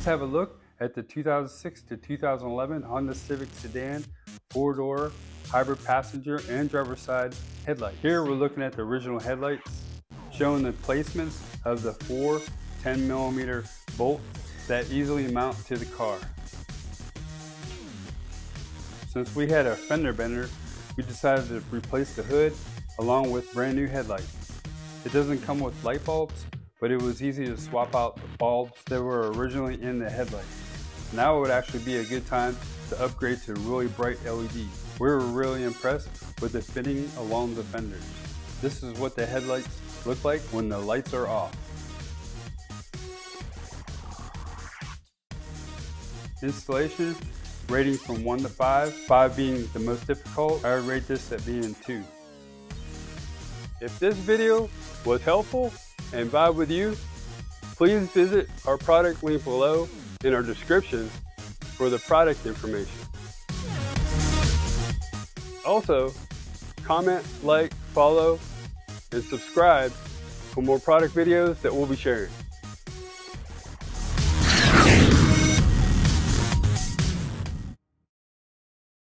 have a look at the 2006 to 2011 Honda Civic sedan, 4-door, hybrid passenger and driver side headlight. Here we're looking at the original headlights, showing the placements of the 4 10mm bolts that easily mount to the car. Since we had a fender bender, we decided to replace the hood along with brand new headlights. It doesn't come with light bulbs, but it was easy to swap out the bulbs that were originally in the headlights. Now would actually be a good time to upgrade to really bright LEDs. We were really impressed with the fitting along the fenders. This is what the headlights look like when the lights are off. Installation, rating from 1 to 5, 5 being the most difficult. I would rate this at being 2. If this video was helpful and vibe with you, please visit our product link below in our description for the product information. Also, comment, like, follow, and subscribe for more product videos that we'll be sharing.